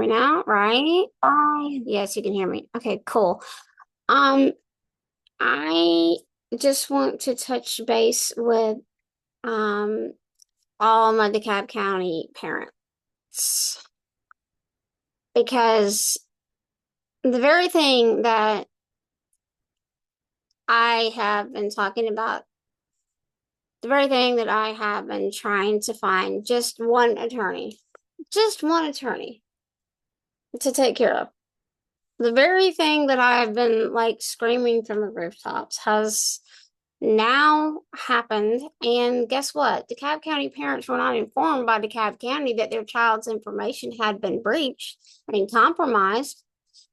me now, right? Yes, you can hear me. Okay, cool. Um, I just want to touch base with um all my DeKalb County parents because the very thing that I have been talking about, the very thing that I have been trying to find just one attorney to take care of. The very thing that I've been like screaming from the rooftops has now happened. And guess what? DeKalb County parents were not informed by DeKalb County that their child's information had been breached and compromised.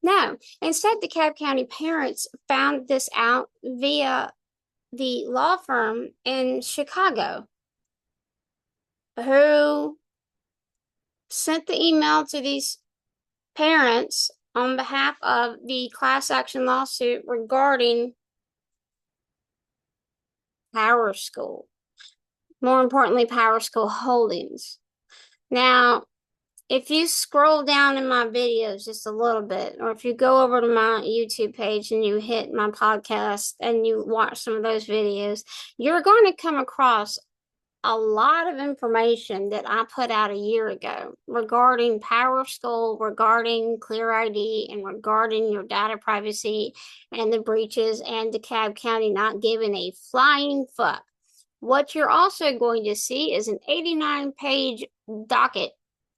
No, instead, DeKalb County parents found this out via the law firm in Chicago who sent the email to these parents on behalf of the class action lawsuit regarding Power School. More importantly, Power School Holdings. Now, if you scroll down in my videos just a little bit, or if you go over to my YouTube page and you hit my podcast and you watch some of those videos, you're going to come across a lot of information that I put out a year ago regarding Power School, regarding Clear ID, and regarding your data privacy and the breaches and DeKalb County not giving a flying fuck. What you're also going to see is an 89-page docket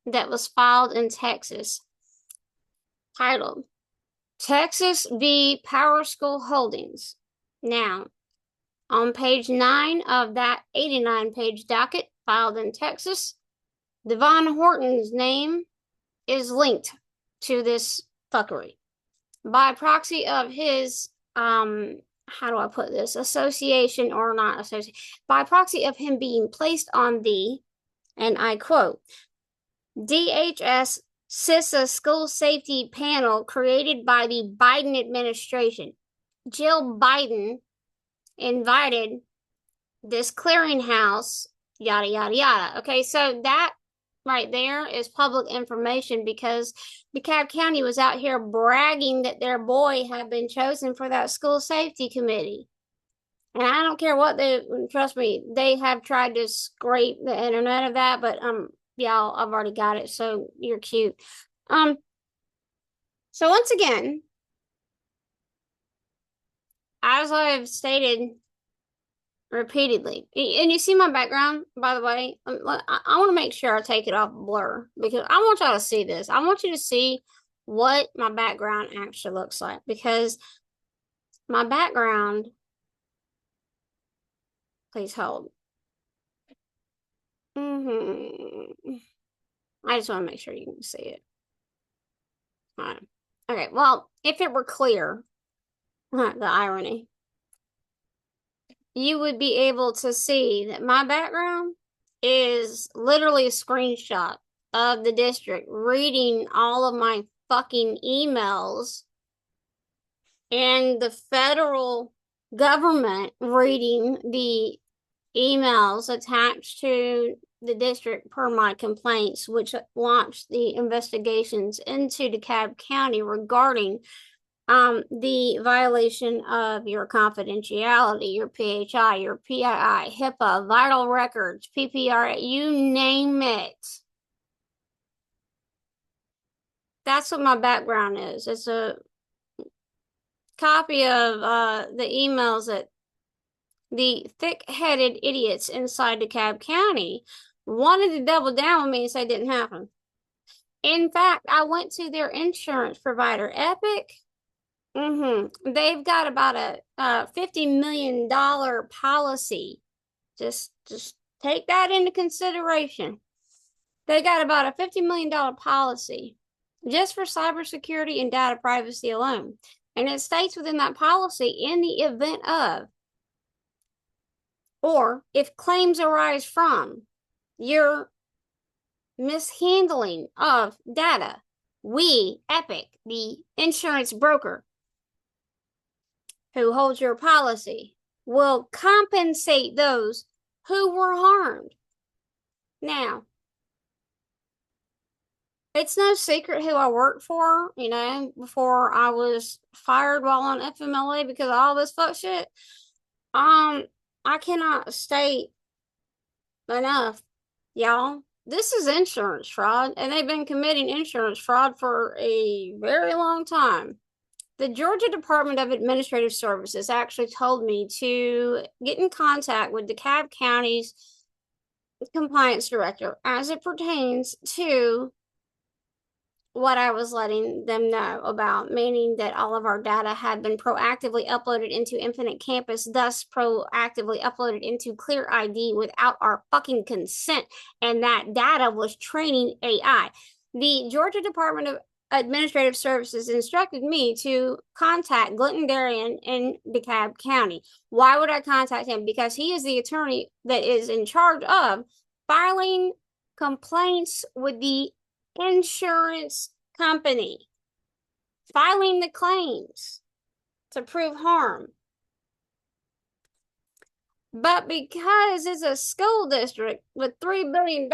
that was filed in Texas titled Texas v. Power School Holdings. Now, on page 9 of that 89-page docket filed in Texas, Devon Horton's name is linked to this fuckery by proxy of his, how do I put this? Association or not association, by proxy of him being placed on the, and I quote, DHS CISA school safety panel created by the Biden administration. Jill Biden invited this clearinghouse, yada, yada, yada. Okay, so that right there is public information because DeKalb County was out here bragging that their boy had been chosen for that school safety committee. And I don't care what trust me, they have tried to scrape the internet of that, but yeah, I've already got it, so you're cute. So once again, as I've stated repeatedly, and you see my background, by the way, I want to make sure I take it off blur because I want y'all to see this. I want you to see what my background actually looks like because my background, please hold. I just want to make sure you can see it. All right. Okay, well, if it were clear, the irony, you would be able to see that my background is literally a screenshot of the district reading all of my fucking emails and the federal government reading the emails attached to the district per my complaints, which launched the investigations into DeKalb County regarding the violation of your confidentiality, your PHI, your PII, HIPAA, vital records, PPR, you name it. That's what my background is. It's a copy of the emails that the thick-headed idiots inside DeKalb County wanted to double down with me and say it didn't happen. In fact, I went to their insurance provider, Epic. They've got about a $50 million policy. Just take that into consideration. They got about a $50 million policy just for cybersecurity and data privacy alone. And it states within that policy, in the event of, or if claims arise from your mishandling of data, we, Epic, the insurance broker who holds your policy, will compensate those who were harmed. Now, It's no secret who I worked for, you know, before I was fired while on FMLA because of all this fuck shit. I cannot state enough, y'all. This is insurance fraud, and they've been committing insurance fraud for a very long time. The Georgia Department of Administrative Services actually told me to get in contact with DeKalb County's compliance director as it pertains to what I was letting them know about, meaning that all of our data had been proactively uploaded into Infinite Campus, thus proactively uploaded into Clear ID without our fucking consent, and that data was training AI. The Georgia Department of Administrative Services instructed me to contact Glenton Darien in DeKalb County. Why would I contact him? Because he is the attorney that is in charge of filing complaints with the insurance company, filing the claims to prove harm. But because it's a school district with $3 billion,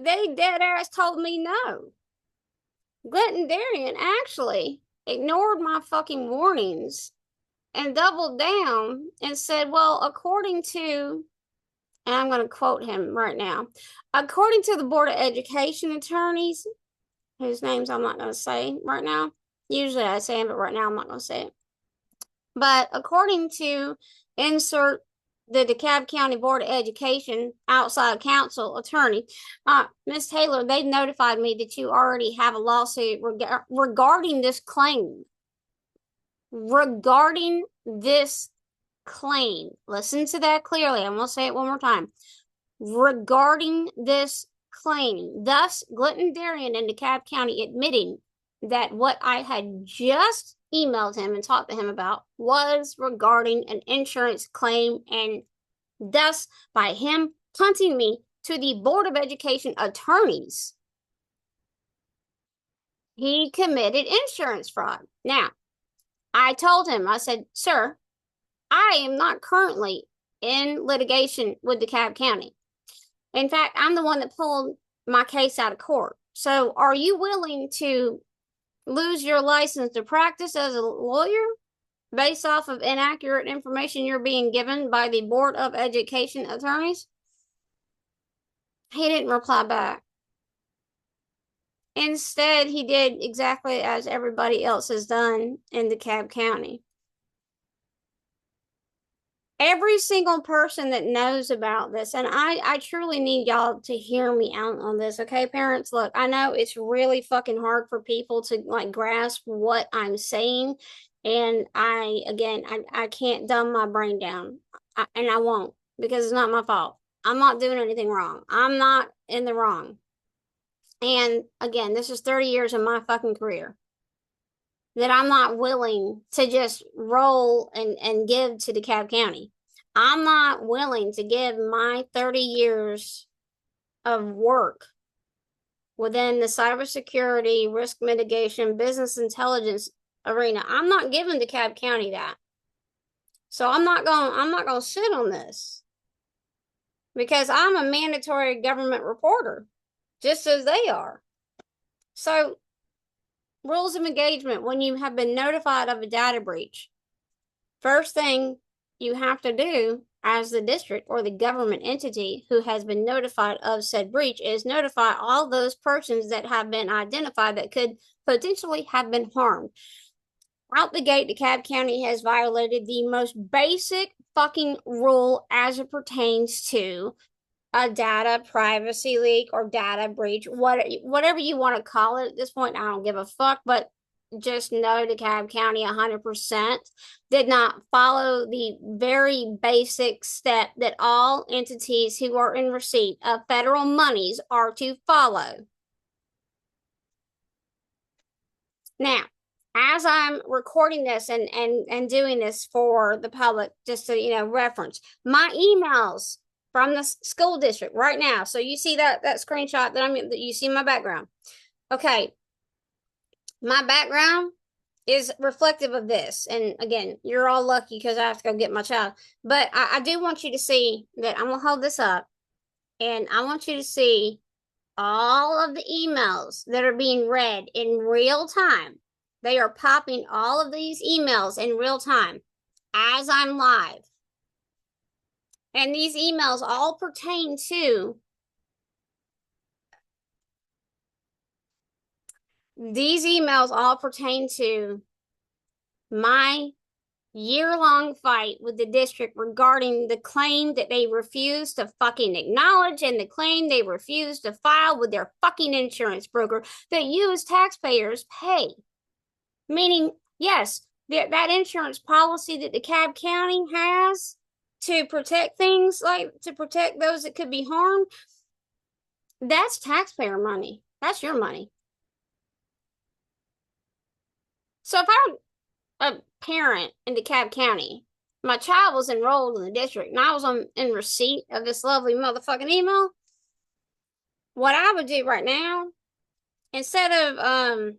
they dead ass told me no. Glenton Darien actually ignored my fucking warnings and doubled down and said, well, according to, and I'm going to quote him right now, according to the Board of Education attorneys, whose names I'm not going to say right now. Usually I say them, but right now I'm not going to say it. But according to insert the DeKalb County Board of Education outside counsel attorney, Ms. Taylor, they notified me that you already have a lawsuit regarding this claim. Regarding this claim. Listen to that clearly. I'm going to say it one more time. Regarding this claim. Thus, Glenton Darien in DeKalb County admitting that what I had just emailed him and talked to him about was regarding an insurance claim, and thus, by him punting me to the Board of Education attorneys, he committed insurance fraud. Now, I told him, I said, sir, I am not currently in litigation with DeKalb County. In fact, I'm the one that pulled my case out of court. So are you willing to lose your license to practice as a lawyer based off of inaccurate information you're being given by the Board of Education attorneys? He didn't reply back. Instead, he did exactly as everybody else has done in DeKalb County. Every single person that knows about this, and I truly need y'all to hear me out on this, okay, parents? Look, I know it's really fucking hard for people to like grasp what I'm saying, and I can't dumb my brain down, and I won't, because it's not my fault. I'm not doing anything wrong. I'm not in the wrong. And again, this is 30 years of my fucking career that I'm not willing to just roll and give to DeKalb County. I'm not willing to give my 30 years of work within the cybersecurity, risk mitigation, business intelligence arena. I'm not giving DeKalb County that. So I'm not going to sit on this because I'm a mandatory government reporter, just as they are. So rules of engagement, when you have been notified of a data breach, first thing you have to do as the district or the government entity who has been notified of said breach is notify all those persons that have been identified that could potentially have been harmed. Out the gate, DeKalb County has violated the most basic fucking rule as it pertains to a data privacy leak or data breach, whatever you want to call it at this point. I don't give a fuck, but just know DeKalb County 100% did not follow the very basic step that all entities who are in receipt of federal monies are to follow. Now, as I'm recording this and doing this for the public, just to reference my emails from the school district right now. So you see that screenshot that you see my background. Okay. My background is reflective of this. And again, you're all lucky because I have to go get my child. But I do want you to see that I'm going to hold this up. And I want you to see all of the emails that are being read in real time. They are popping all of these emails in real time as I'm live. And these emails all pertain to my year-long fight with the district regarding the claim that they refused to fucking acknowledge and the claim they refused to file with their fucking insurance broker that you as taxpayers pay. Meaning, yes, that insurance policy that DeKalb County has to protect things, like to protect those that could be harmed, that's taxpayer money. That's your money. So if I'm a parent in DeKalb County, my child was enrolled in the district, and I was in receipt of this lovely motherfucking email, what I would do right now, instead of,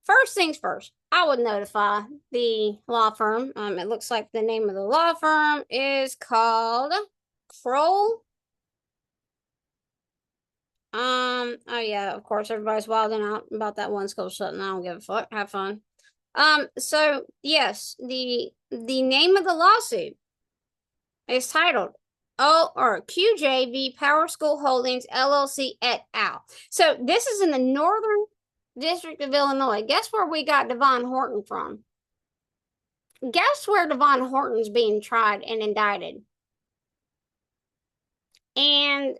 first things first, I would notify the law firm. It looks like the name of the law firm is called Kroll. Oh yeah, of course, everybody's wilding out about that one school shutting. I don't give a fuck. Have fun. So yes, the name of the lawsuit is titled QJV Power School Holdings LLC et al. So this is in the Northern District of Illinois. Guess where we got Devon Horton from? Guess where Devon Horton's being tried and indicted? And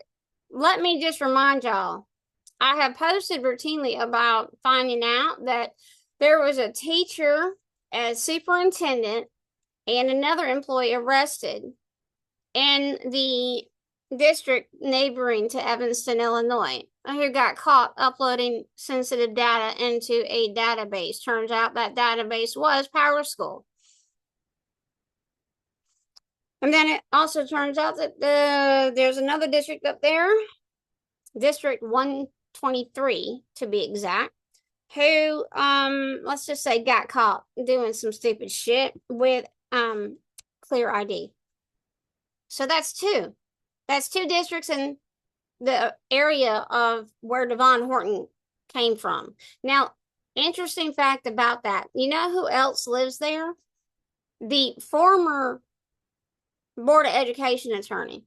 let me just remind y'all, I have posted routinely about finding out that there was a teacher as superintendent and another employee arrested in the district neighboring to Evanston, Illinois, who got caught uploading sensitive data into a database. Turns out that database was PowerSchool. And then it also turns out that there's another district up there, District 123 to be exact, who let's just say got caught doing some stupid shit with Clear ID. So that's two districts in the area of where Devon Horton came from. Now, interesting fact about that, you know who else lives there? The former Board of Education attorney.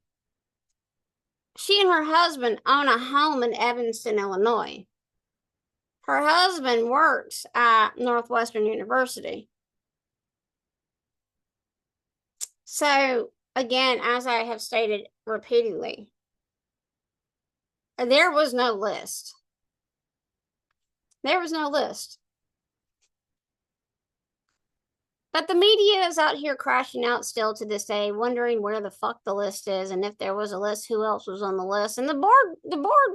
She and her husband own a home in Evanston, Illinois. Her husband works at Northwestern University. So, again, as I have stated repeatedly, there was no list. There was no list. But the media is out here crashing out still to this day, wondering where the fuck the list is, and if there was a list, who else was on the list. And the board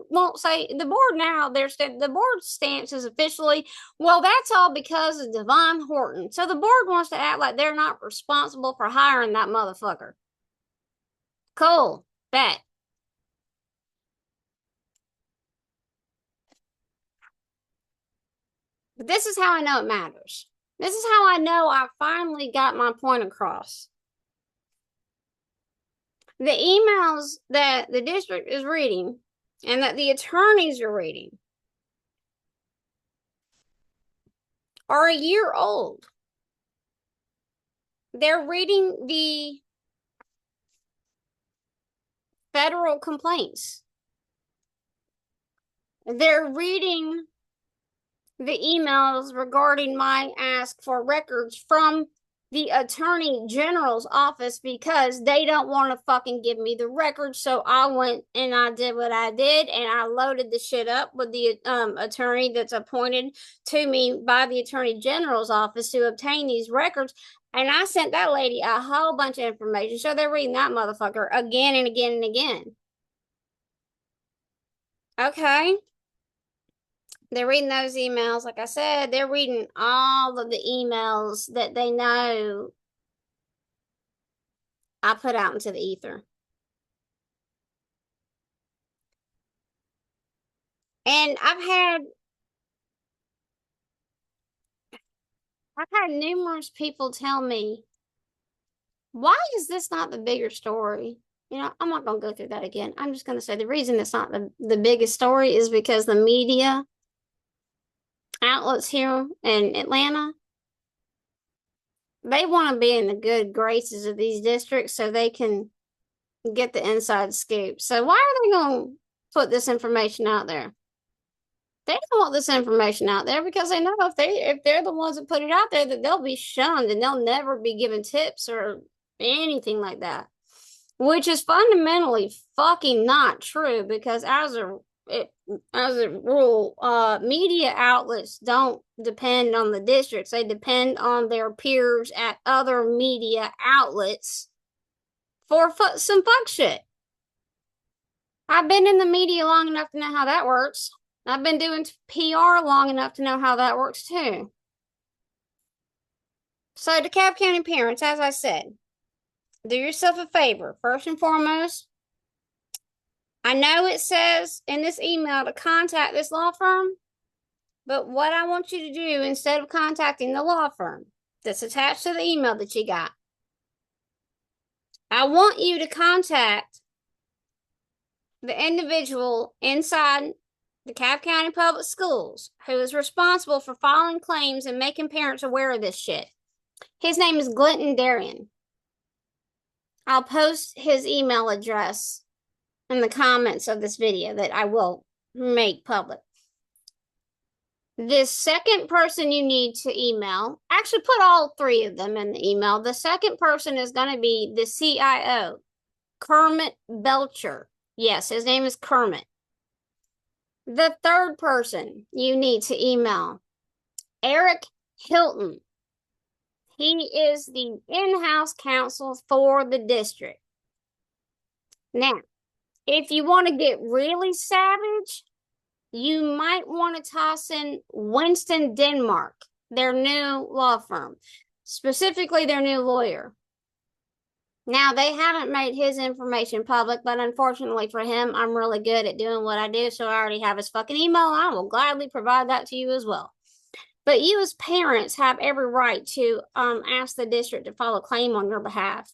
won't say. The board now, the board stance is officially, well, that's all because of Devon Horton. So the board wants to act like they're not responsible for hiring that motherfucker. Cool, bet. But this is how I know it matters. This is how I know I finally got my point across. The emails that the district is reading and that the attorneys are reading are a year old. They're reading the federal complaints. They're reading the emails regarding my ask for records from the Attorney General's office because they don't want to fucking give me the records. So I went and I did what I did, and I loaded the shit up with the attorney that's appointed to me by the Attorney General's office to obtain these records. And I sent that lady a whole bunch of information. So they're reading that motherfucker again and again and again. Okay. They're reading those emails. Like I said, they're reading all of the emails that they know I put out into the ether. And I've had numerous people tell me, why is this not the bigger story? I'm not going to go through that again. I'm just going to say the reason it's not the biggest story is because the media outlets here in Atlanta, they want to be in the good graces of these districts so they can get the inside scoop. So why are they going to put this information out there? They don't want this information out there because they know if they're the ones that put it out there, that they'll be shunned and they'll never be given tips or anything like that, which is fundamentally fucking not true because as a rule, media outlets don't depend on the districts. They depend on their peers at other media outlets for some fuck shit. I've been in the media long enough to know how that works. I've been doing PR long enough to know how that works too. So, DeKalb County parents, as I said, do yourself a favor. First and foremost, I know it says in this email to contact this law firm, but what I want you to do instead of contacting the law firm that's attached to the email that you got, I want you to contact the individual inside DeKalb County Public Schools who is responsible for filing claims and making parents aware of this shit. His name is Glenton Darien. I'll post his email address in the comments of this video that I will make public. This second person you need to email, actually put all three of them in the email. The second person is going to be the CIO, Kermit Belcher. Yes, his name is Kermit. The third person you need to email, Eric Hilton. He is the in-house counsel for the district. Now, if you want to get really savage, you might want to toss in Winston Denmark, their new law firm, specifically their new lawyer. Now, they haven't made his information public, but unfortunately for him, I'm really good at doing what I do, so I already have his fucking email. I will gladly provide that to you as well. But you as parents have every right to ask the district to file a claim on your behalf.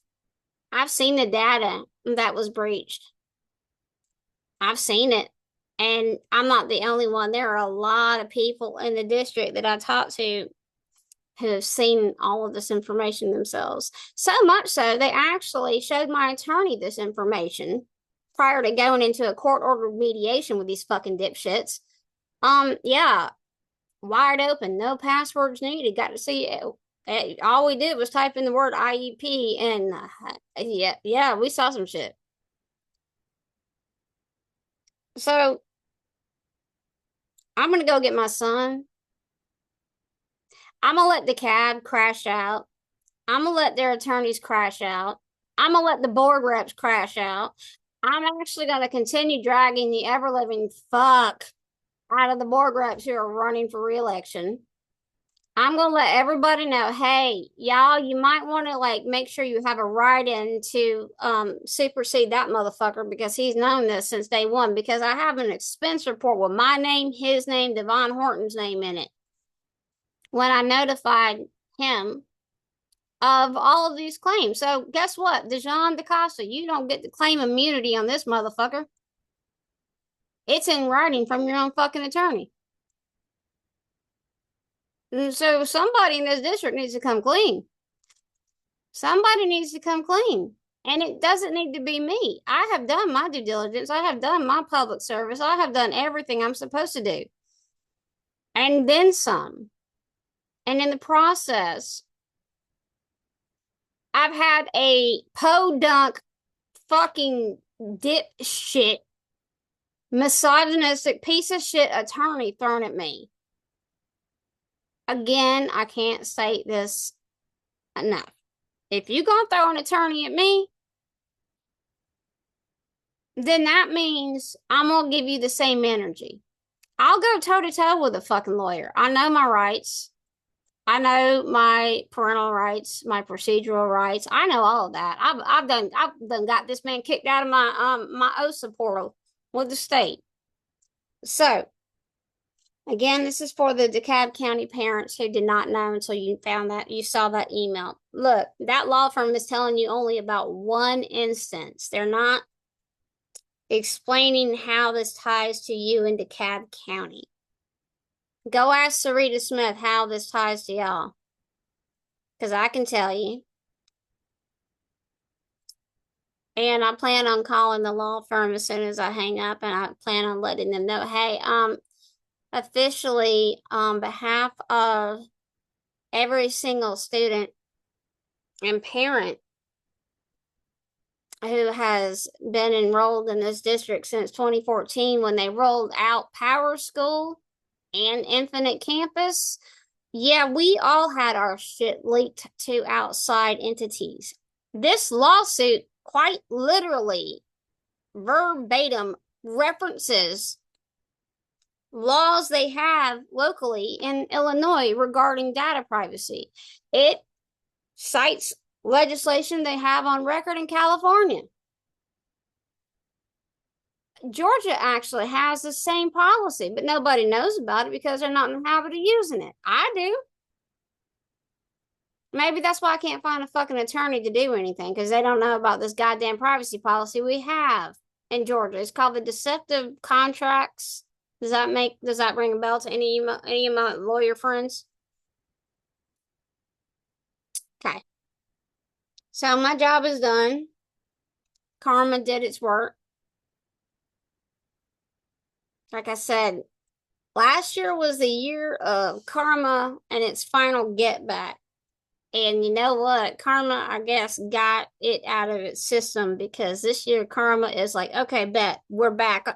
I've seen the data that was breached. I've seen it. And I'm not the only one. There are a lot of people in the district that I talk to who have seen all of this information themselves. So much so, they actually showed my attorney this information prior to going into a court-ordered mediation with these fucking dipshits. Yeah, wide open, no passwords needed. Got to see it. All we did was type in the word IEP, and yeah, we saw some shit. So I'm gonna go get my son. I'm gonna let the cab crash out. I'm gonna let their attorneys crash out. I'm gonna let the board reps crash out. I'm actually gonna continue dragging the ever-living fuck out of the board reps who are running for re-election. I'm gonna let everybody know, hey, y'all, you might want to make sure you have a write-in to supersede that motherfucker because he's known this since day one. Because I have an expense report with my name, his name, Devon Horton's name in it. When I notified him of all of these claims. So guess what? Dejon DaCosta, you don't get to claim immunity on this motherfucker. It's in writing from your own fucking attorney. And so somebody in this district needs to come clean. Somebody needs to come clean. And it doesn't need to be me. I have done my due diligence. I have done my public service. I have done everything I'm supposed to do. And then some. And in the process, I've had a podunk fucking dipshit, misogynistic piece of shit attorney thrown at me. Again, I can't state this enough. If you gonna throw an attorney at me, then that means I'm gonna give you the same energy. I'll go toe to toe with a fucking lawyer. I know my rights. I know my parental rights, my procedural rights. I know all of that. I've done got this man kicked out of my my OSA portal with the state. So Again, this is for the DeKalb County parents who did not know until you saw that email. Look, that law firm is telling you only about one instance. They're not explaining how this ties to you in DeKalb County. Go ask Sarita Smith how this ties to y'all. Because I can tell you. And I plan on calling the law firm as soon as I hang up, and I plan on letting them know, hey, officially, on behalf of every single student and parent who has been enrolled in this district since 2014 when they rolled out Power School and Infinite Campus, yeah, we all had our shit leaked to outside entities. This lawsuit quite literally, verbatim, references laws they have locally in Illinois regarding data privacy. It cites legislation they have on record in California. Georgia actually has the same policy, but nobody knows about it because they're not in the habit of using it. I do. Maybe that's why I can't find a fucking attorney to do anything, because they don't know about this goddamn privacy policy we have in Georgia. It's called the Deceptive Contracts. Does that ring a bell to any of my lawyer friends? Okay. So my job is done. Karma did its work. Like I said, last year was the year of karma and its final get back. And you know what? Karma, I guess, got it out of its system, because this year karma is like, okay, bet, we're back.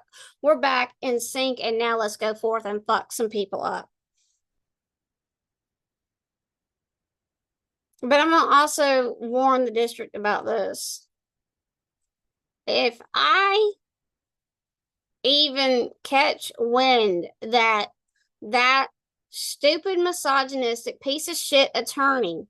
We're back in sync, and now let's go forth and fuck some people up. But I'm gonna also warn the district about this. If I even catch wind that stupid misogynistic piece of shit attorney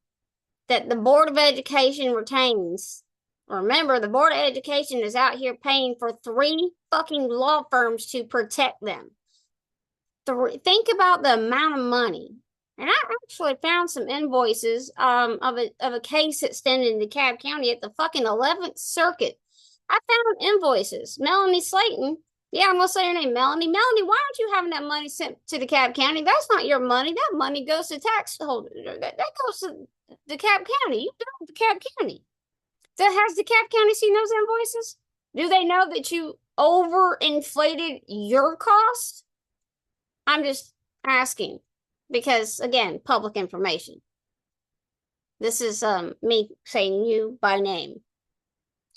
that the Board of Education retains. Remember, the Board of Education is out here paying for 3 fucking law firms to protect them. Think about the amount of money. And I actually found some invoices of a case extended in DeKalb County at the fucking 11th Circuit. I found invoices. Melanie Slayton. Yeah, I'm going to say her name, Melanie. Melanie, why aren't you having that money sent to DeKalb County? That's not your money. That money goes to tax holders. That goes to DeKalb County. You built DeKalb County. Has DeKalb County seen those invoices? Do they know that you overinflated your cost? I'm just asking, because again, public information. This is me saying you by name.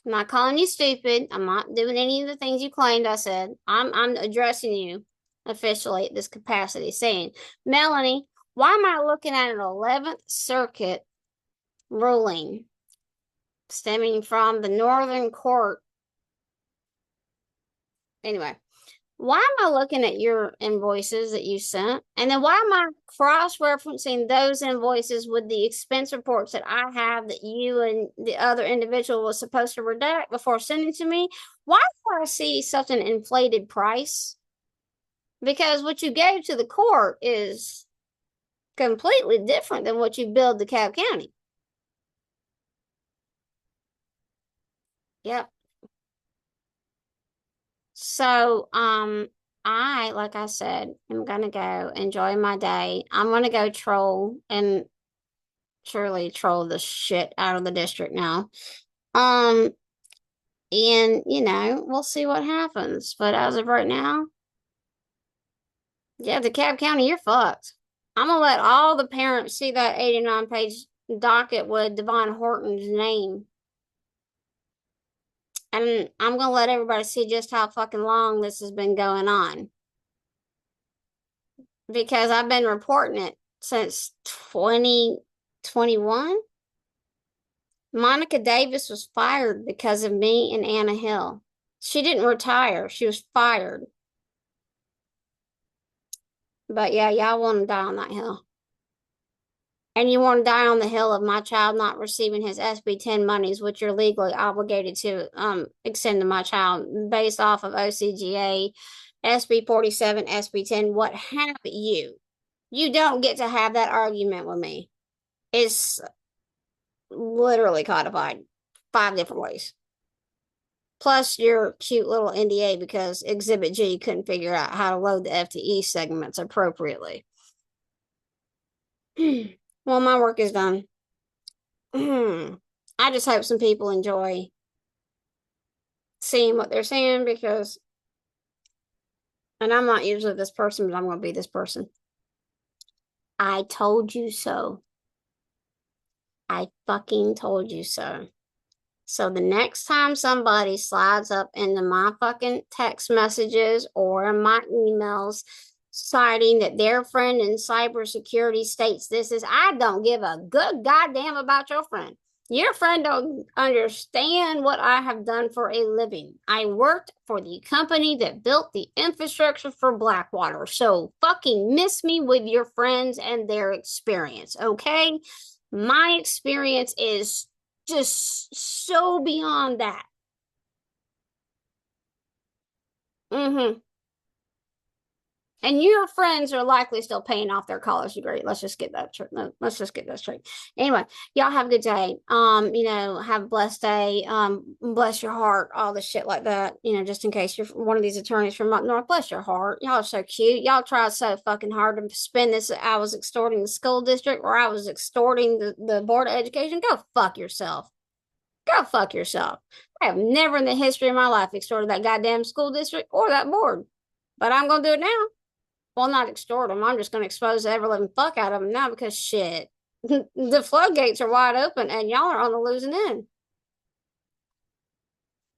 I'm not calling you stupid. I'm not doing any of the things you claimed I said. I'm addressing you officially at this capacity, saying, Melanie, why am I looking at an 11th Circuit ruling stemming from the Northern Court? Anyway, why am I looking at your invoices that you sent? And then why am I cross-referencing those invoices with the expense reports that I have that you and the other individual was supposed to redact before sending to me? Why do I see such an inflated price? Because what you gave to the court is completely different than what you billed DeKalb County. Yep. So, like I said, I'm gonna go enjoy my day. I'm gonna go troll and truly troll the shit out of the district now. And we'll see what happens. But as of right now, yeah, DeKalb County, you're fucked. I'm gonna let all the parents see that 89-page docket with Devon Horton's name. And I'm going to let everybody see just how fucking long this has been going on. Because I've been reporting it since 2021. Monica Davis was fired because of me and Anna Hill. She didn't retire. She was fired. But yeah, y'all want to die on that hill. And you want to die on the hill of my child not receiving his SB 10 monies, which you're legally obligated to extend to my child based off of OCGA SB 47, SB 10, what have you. You don't get to have that argument with me. It's literally codified 5 different ways. Plus your cute little NDA because Exhibit G couldn't figure out how to load the FTE segments appropriately. Well, my work is done. I just hope some people enjoy seeing what they're seeing because, and I'm not usually this person, but I'm going to be this person. I told you so. I fucking told you so. So the next time somebody slides up into my fucking text messages or my emails citing that their friend in cybersecurity states this is, I don't give a good goddamn about your friend. Your friend don't understand what I have done for a living. I worked for the company that built the infrastructure for Blackwater. So fucking miss me with your friends and their experience, okay? My experience is just so beyond that. Mm-hmm. And your friends are likely still paying off their college degree. Let's just get that straight. Let's just get that straight. Anyway, y'all have a good day. Have a blessed day. Bless your heart, all the shit like that. Just in case you're one of these attorneys from up north, bless your heart. Y'all are so cute. Y'all tried so fucking hard to spin this. I was extorting the school district or I was extorting the board of education. Go fuck yourself. Go fuck yourself. I have never in the history of my life extorted that goddamn school district or that board. But I'm going to do it now. Well, not extort them. I'm just going to expose the ever living fuck out of them now because shit. The floodgates are wide open and y'all are on the losing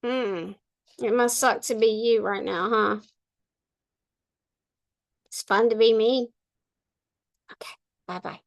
end. It must suck to be you right now, huh? It's fun to be me. Okay. Bye bye.